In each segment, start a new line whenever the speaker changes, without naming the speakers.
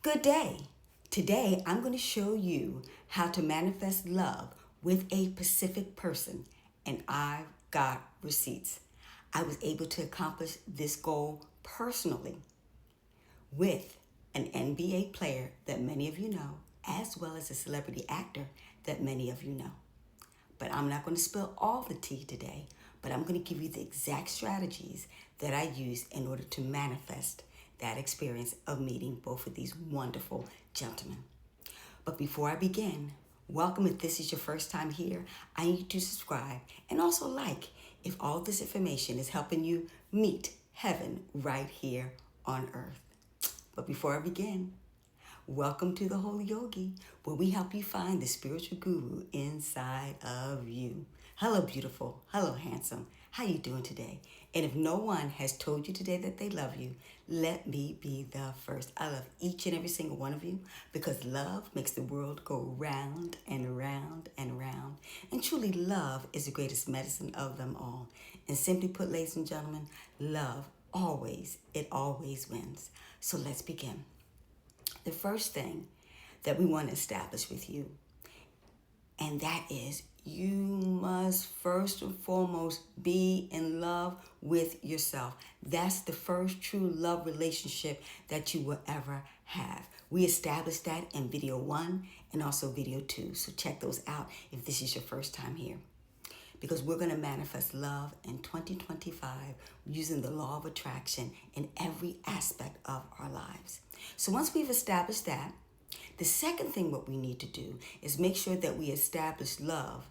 Good day. Today I'm going to show you how to manifest love with a specific person, and I've got receipts. I was able to accomplish this goal personally with an NBA player that many of you know, as well as a celebrity actor that many of you know. But I'm not going to spill all the tea today, but I'm going to give you the exact strategies that I use in order to manifest that experience of meeting both of these wonderful gentlemen. But before I begin, welcome. If this is your first time here, I need you to subscribe and also like if all this information is helping you meet heaven right here on earth. But before I begin, welcome to the Holy Yogi, where we help you find the spiritual guru inside of you. Hello, beautiful. Hello, handsome. How you doing today? And if no one has told you today that they love you, let me be the first. I love each and every single one of you because love makes the world go round and round and round. And truly, love is the greatest medicine of them all. And simply put, ladies and gentlemen, love it always wins. So let's begin. The first thing that we want to establish with you, and that is you must first and foremost be in love with yourself. That's the first true love relationship that you will ever have. We established that in video 1 and also video 2. So check those out if this is your first time here. Because we're going to manifest love in 2025 using the law of attraction in every aspect of our lives. So once we've established that, the second thing what we need to do is make sure that we establish love,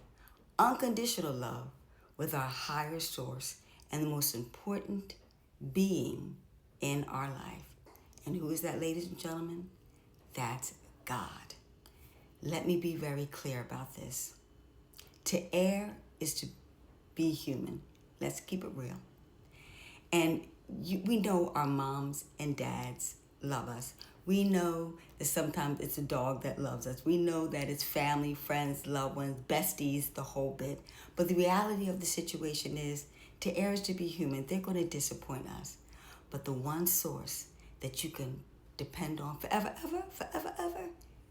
unconditional love, with our higher source and the most important being in our life. And who is that, ladies and gentlemen? That's God. Let me be very clear about this. To err is to be human. Let's keep it real. And we know our moms and dads love us. We know that sometimes it's a dog that loves us. We know that it's family, friends, loved ones, besties, the whole bit. But the reality of the situation is, to err is to be human. They're going to disappoint us. But the one source that you can depend on forever, ever,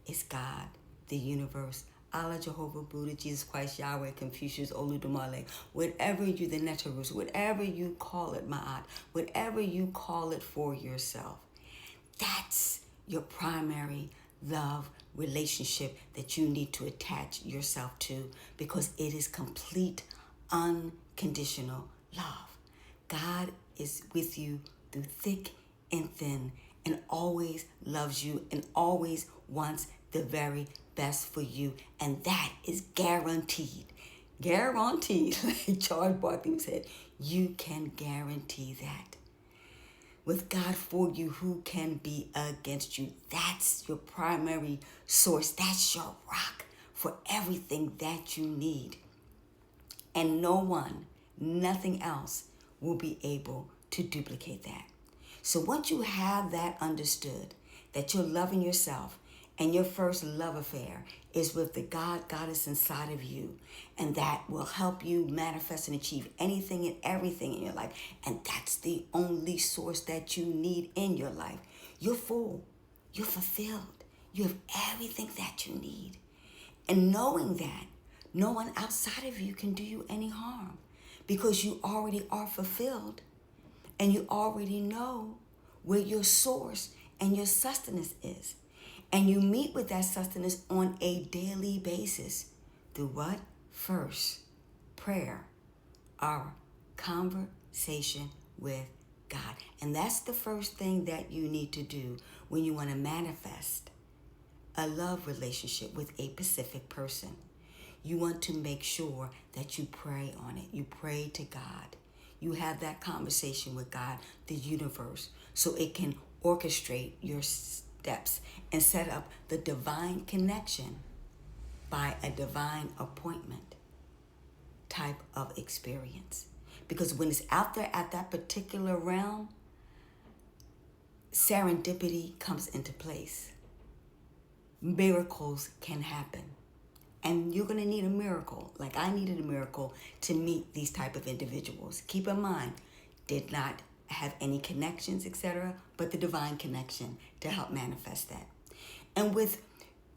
is God, the universe, Allah, Jehovah, Buddha, Jesus Christ, Yahweh, Confucius, Oludumare, whatever you, the Netarus, whatever you call it, Ma'at, whatever you call it for yourself. That's your primary love relationship that you need to attach yourself to, because it is complete, unconditional love. God is with you through thick and thin and always loves you and always wants the very best for you. And that is guaranteed. Guaranteed. Like Charles Barkley said, you can guarantee that. With God for you, who can be against you? That's your primary source. That's your rock for everything that you need. And no one, nothing else will be able to duplicate that. So once you have that understood, that you're loving yourself, and your first love affair is with the goddess inside of you, and that will help you manifest and achieve anything and everything in your life. And that's the only source that you need in your life. You're full. You're fulfilled. You have everything that you need. And knowing that, no one outside of you can do you any harm, because you already are fulfilled, and you already know where your source and your sustenance is. And you meet with that sustenance on a daily basis through what? First, prayer, our conversation with God. And that's the first thing that you need to do when you want to manifest a love relationship with a specific person. You want to make sure that you pray on it. You pray to God. You have that conversation with God, the universe, so it can orchestrate your steps and set up the divine connection by a divine appointment type of experience. Because when it's out there at that particular realm, serendipity comes into place. Miracles can happen. And you're going to need a miracle, like I needed a miracle to meet these type of individuals. Keep in mind, did not have any connections, etc., but the divine connection to help manifest that. And with,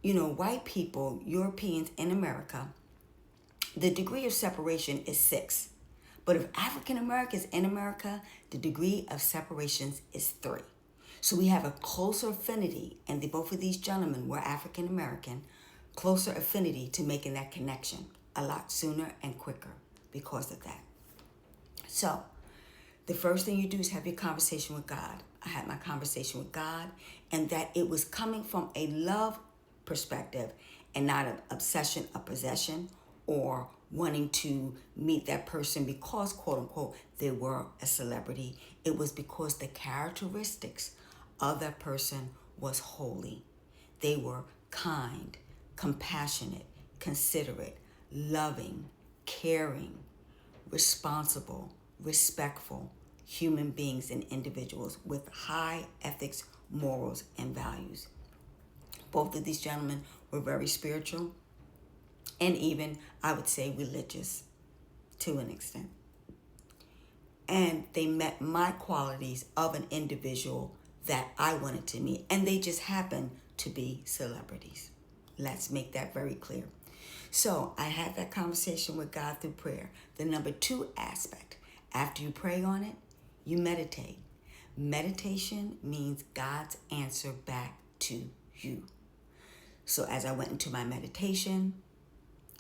white people, Europeans in America, the degree of separation is 6. But if African Americans in America, the degree of separations is 3. So we have a closer affinity, and both of these gentlemen were African American, closer affinity to making that connection a lot sooner and quicker because of that. So the first thing you do is have your conversation with God. I had my conversation with God, and that it was coming from a love perspective and not an obsession, a possession, or wanting to meet that person because, quote unquote, they were a celebrity. It was because the characteristics of that person was holy. They were kind, compassionate, considerate, loving, caring, responsible, respectful human beings and individuals with high ethics, morals, and values. Both of these gentlemen were very spiritual and even, I would say, religious to an extent. And they met my qualities of an individual that I wanted to meet, and they just happened to be celebrities. Let's make that very clear. So I had that conversation with God through prayer. The number 2 aspect, after you pray on it, you meditate. Meditation means God's answer back to you. So as I went into my meditation,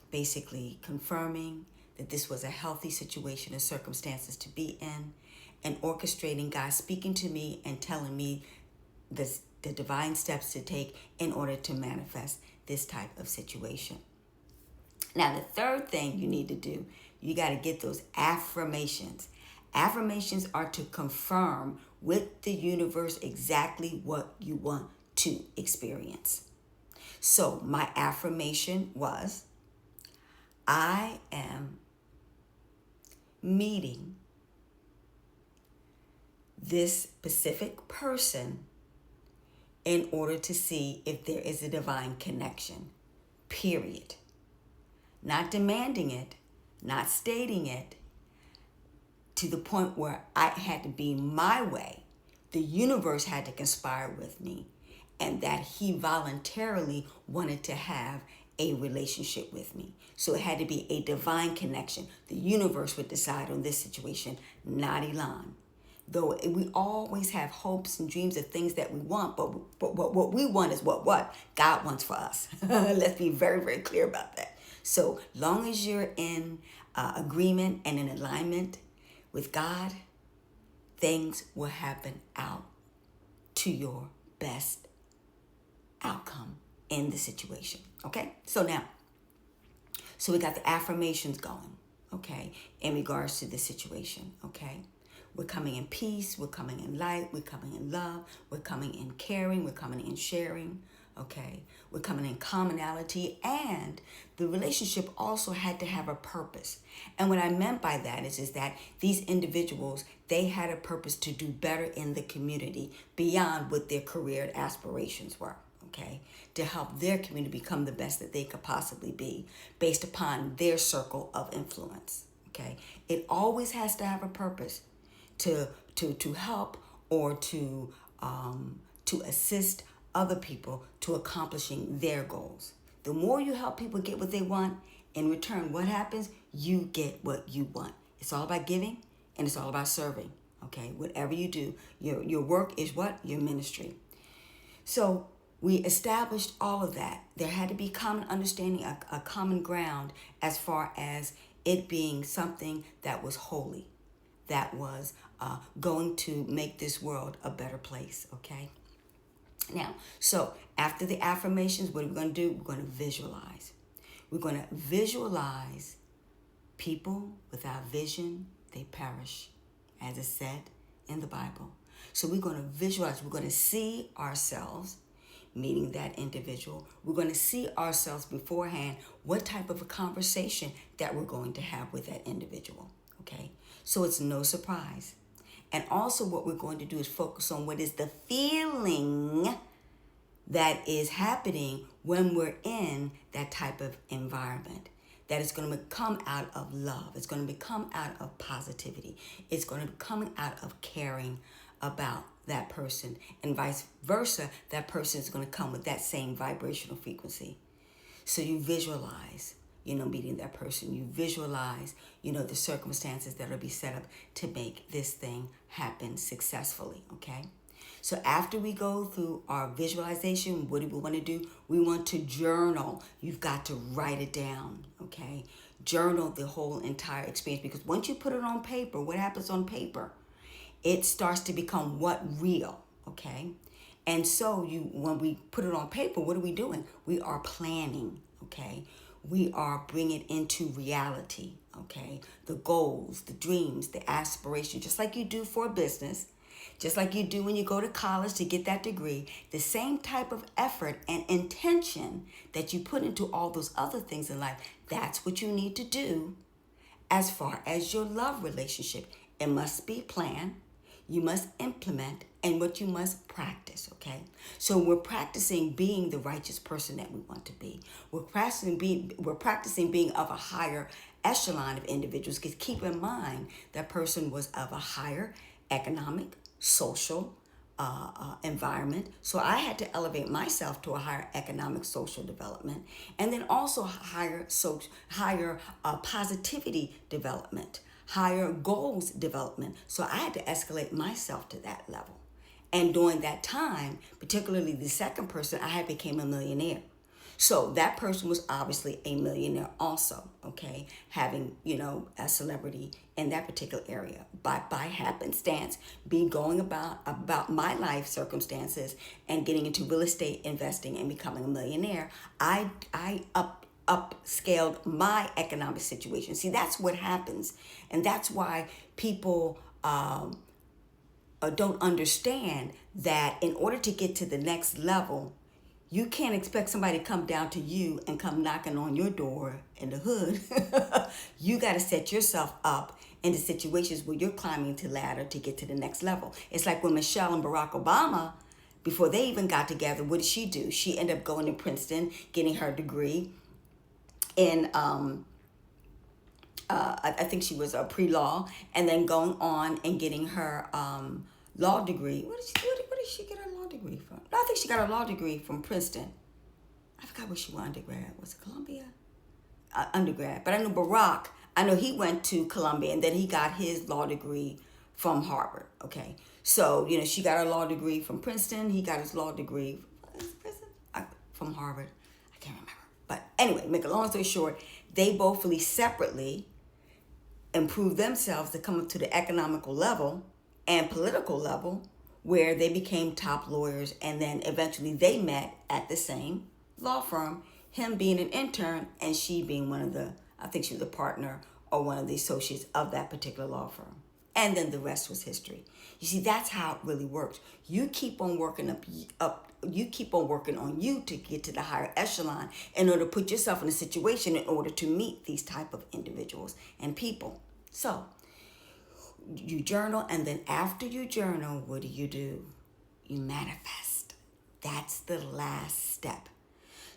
basically confirming that this was a healthy situation and circumstances to be in, and orchestrating God speaking to me and telling me the divine steps to take in order to manifest this type of situation. Now, the third thing you need to do, you got to get those affirmations. Affirmations are to confirm with the universe exactly what you want to experience. So my affirmation was, I am meeting this specific person in order to see if there is a divine connection, period. Not demanding it, not stating it, to the point where I had to be my way. The universe had to conspire with me, and that he voluntarily wanted to have a relationship with me. So it had to be a divine connection. The universe would decide on this situation, not Elon. Though we always have hopes and dreams of things that we want, but what we want is what God wants for us. Let's be very, very clear about that. So long as you're in agreement and in alignment with God, things will happen out to your best outcome in the situation. Okay? So we got the affirmations going, okay, in regards to the situation, okay? We're coming in peace, we're coming in light, we're coming in love, we're coming in caring, we're coming in sharing, okay? We're coming in commonality, and the relationship also had to have a purpose. And what I meant by that is that these individuals, they had a purpose to do better in the community beyond what their career aspirations were, okay? To help their community become the best that they could possibly be based upon their circle of influence, okay? It always has to have a purpose to help or to assist other people to accomplishing their goals. The more you help people get what they want, in return, what happens? You get what you want. It's all about giving, and it's all about serving, okay? Whatever you do, your work is what? Your ministry. So we established all of that. There had to be common understanding, a common ground as far as it being something that was holy, that was going to make this world a better place, okay? Now, so after the affirmations, what are we going to do? We're going to visualize. We're going to visualize people without vision, they perish, as it said in the Bible. So we're going to visualize. We're going to see ourselves meeting that individual. We're going to see ourselves beforehand, what type of a conversation that we're going to have with that individual, okay? So it's no surprise. And also what we're going to do is focus on what is the feeling that is happening when we're in that type of environment. that is going to come out of love. It's going to come out of positivity. It's going to come out of caring about that person, and vice versa. That person is going to come with that same vibrational frequency. So you visualize, meeting that person. You visualize, the circumstances that will be set up to make this thing happen successfully, okay? So after we go through our visualization, what do we want to do? We want to journal. You've got to write it down, okay? Journal the whole entire experience, because once you put it on paper, what happens on paper? It starts to become real, okay? And so when we put it on paper, what are we doing? We are planning, okay? We are bringing it into reality, okay? The goals, the dreams, the aspirations, just like you do for a business, just like you do when you go to college to get that degree, the same type of effort and intention that you put into all those other things in life, that's what you need to do as far as your love relationship. It must be planned, you must implement, and what you must practice, okay? So we're practicing being the righteous person that we want to be. We're practicing being of a higher echelon of individuals, because keep in mind that person was of a higher economic, social environment. So I had to elevate myself to a higher economic, social development, and then also higher positivity development, higher goals development. So I had to escalate myself to that level. And during that time, particularly the second person, I had became a millionaire. So that person was obviously a millionaire also, okay? Having, a celebrity in that particular area. By happenstance, going about my life circumstances and getting into real estate investing and becoming a millionaire, I upscaled my economic situation. See, that's what happens. And that's why people don't understand that in order to get to the next level, you can't expect somebody to come down to you and come knocking on your door in the hood. You got to set yourself up into situations where you're climbing the ladder to get to the next level. It's like when Michelle and Barack Obama, before they even got together, what did she do? She ended up going to Princeton, getting her degree in, I think she was a pre-law, and then going on and getting her law degree. Where did she get her law degree from? No, I think she got her law degree from Princeton. I forgot where she went undergrad. Was it Columbia? Undergrad. But I know Barack, he went to Columbia, and then he got his law degree from Harvard, okay? So, she got her law degree from Princeton. He got his law degree from Harvard. I can't remember. But anyway, make a long story short, they both really separately improved themselves to come up to the economical level and political level where they became top lawyers, and then eventually they met at the same law firm, him being an intern and she being I think she was a partner or one of the associates of that particular law firm. And then the rest was history. You see, that's how it really works. You keep on working you keep on working on you to get to the higher echelon in order to put yourself in a situation in order to meet these type of individuals and people. So you journal, and then after you journal, what do? You manifest. That's the last step.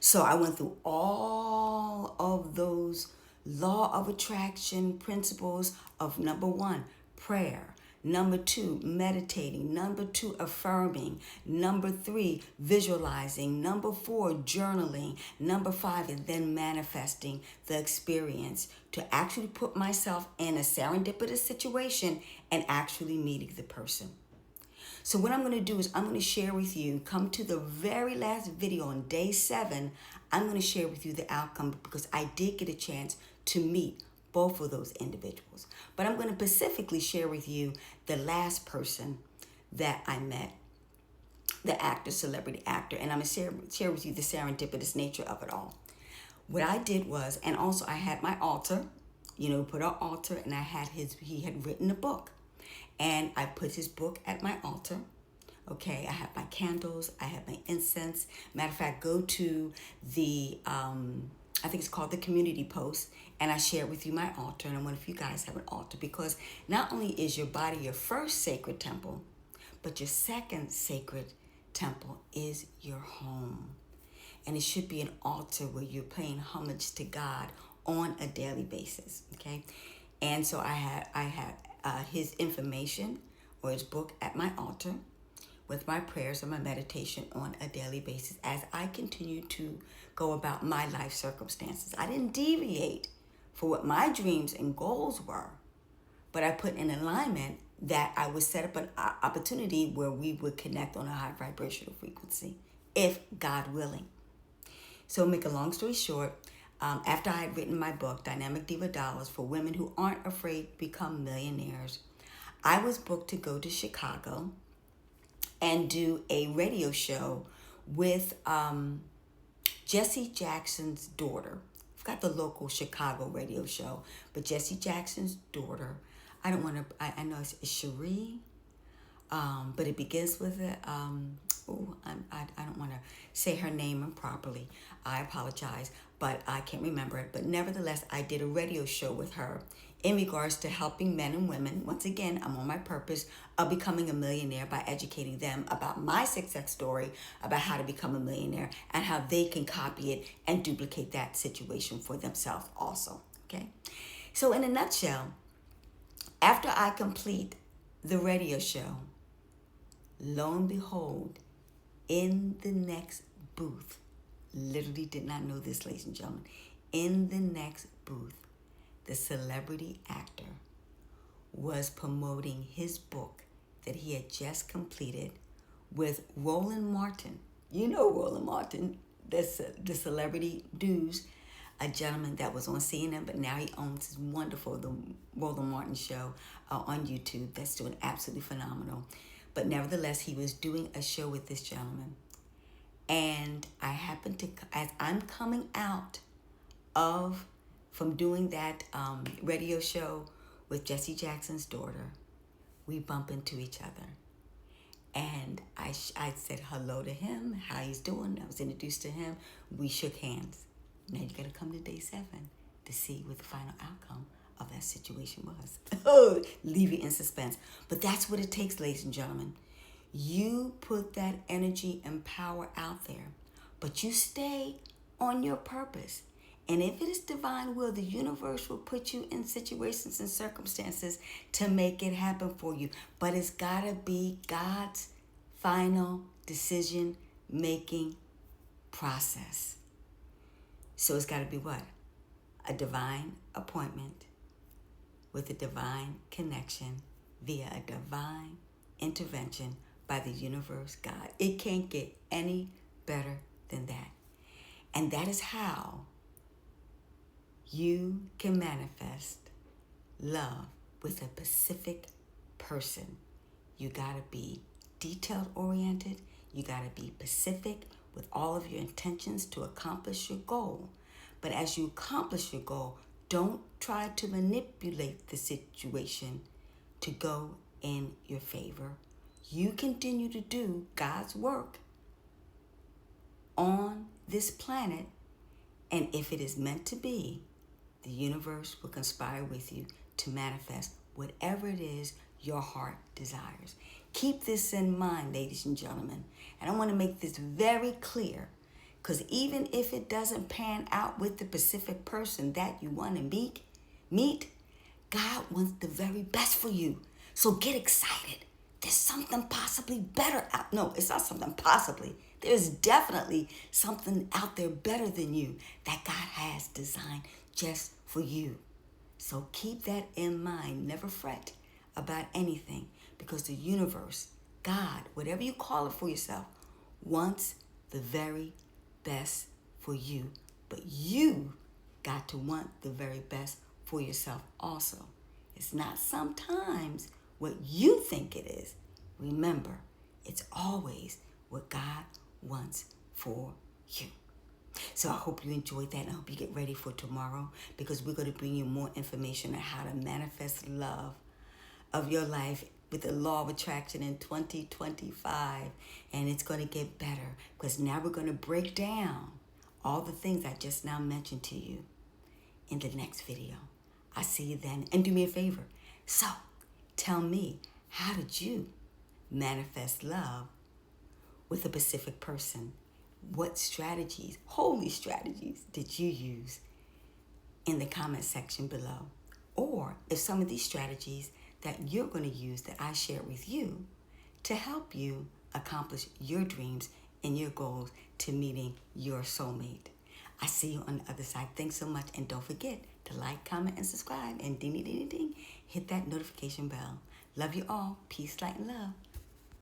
So I went through all of those law of attraction principles of number 1, prayer. Number 2, meditating. Number 2, affirming. Number 3, visualizing. Number 4, journaling. Number 5, and then manifesting the experience to actually put myself in a serendipitous situation and actually meeting the person. So what I'm going to do is I'm going to share with you, come to the very last video on day 7, I'm going to share with you the outcome, because I did get a chance to meet both of those individuals. But I'm going to specifically share with you the last person that I met, the celebrity actor, and I'm going to share with you the serendipitous nature of it all. What I did was, and also I had my altar, put an altar, and he had written a book. And I put his book at my altar. Okay, I have my candles, I have my incense. Matter of fact, go to the, I think it's called the community post, and I share with you my altar. And I wonder if you guys have an altar, because not only is your body your first sacred temple, but your second sacred temple is your home. And it should be an altar where you're paying homage to God on a daily basis. Okay, and so I have his information or his book at my altar with my prayers and my meditation on a daily basis as I continue to go about my life circumstances. I didn't deviate for what my dreams and goals were, but I put in alignment that I would set up an opportunity where we would connect on a high vibrational frequency, if God willing. So make a long story short, after I had written my book, Dynamic Diva Dollars, for women who aren't afraid to become millionaires, I was booked to go to Chicago and do a radio show with Jesse Jackson's daughter. I forgot the local Chicago radio show, but Jesse Jackson's daughter, I don't want to, I know it's Cherie, but it begins with a, I don't want to say her name improperly. I apologize, but I can't remember it. But nevertheless, I did a radio show with her in regards to helping men and women. Once again, I'm on my purpose of becoming a millionaire by educating them about my success story, about how to become a millionaire and how they can copy it and duplicate that situation for themselves also. Okay. So in a nutshell, after I complete the radio show, lo and behold, in the next booth, literally did not know this, ladies and gentlemen, in the next booth, the celebrity actor was promoting his book that he had just completed with Roland Martin. You know Roland Martin, the celebrity news, a gentleman that was on CNN, but now he owns his wonderful, the Roland Martin show on YouTube. That's doing absolutely phenomenal. But nevertheless, he was doing a show with this gentleman. And I happened to, as I'm coming out from doing that radio show with Jesse Jackson's daughter, we bump into each other. And I said hello to him, how he's doing. I was introduced to him. We shook hands. Now you got to come to day 7 to see what the final outcome of that situation was. Oh, leave you in suspense. But that's what it takes, ladies and gentlemen. You put that energy and power out there, but you stay on your purpose. And if it is divine will, the universe will put you in situations and circumstances to make it happen for you. But it's got to be God's final decision-making process. So it's got to be what? A divine appointment with a divine connection via a divine intervention by the universe, God. It can't get any better than that. And that is how you can manifest love with a specific person. You got to be detail-oriented. You got to be specific with all of your intentions to accomplish your goal. But as you accomplish your goal, don't try to manipulate the situation to go in your favor. You continue to do God's work on this planet, and if it is meant to be, the universe will conspire with you to manifest whatever it is your heart desires. Keep this in mind, ladies and gentlemen. And I want to make this very clear, because even if it doesn't pan out with the specific person that you want to meet, God wants the very best for you. So get excited. There's something possibly better out. No, it's not something possibly. There's definitely something out there better than you that God has designed just for you. So keep that in mind. Never fret about anything, because the universe, God, whatever you call it for yourself, wants the very best for you. But you got to want the very best for yourself also. It's not sometimes what you think it is. Remember, it's always what God wants for you. So I hope you enjoyed that, and I hope you get ready for tomorrow, because we're going to bring you more information on how to manifest love of your life with the law of attraction in 2025. And it's going to get better, because now we're going to break down all the things I just now mentioned to you in the next video. I'll see you then. And do me a favor. So tell me, how did you manifest love with a specific person? What strategies, holy strategies, did you use in the comment section below. Or if some of these strategies that you're going to use that I share with you to help you accomplish your dreams and your goals to meeting your soulmate. I see you on the other side. Thanks so much. And don't forget to like, comment, and subscribe. And ding, ding, ding, ding, hit that notification bell. Love you all. Peace, light, and love.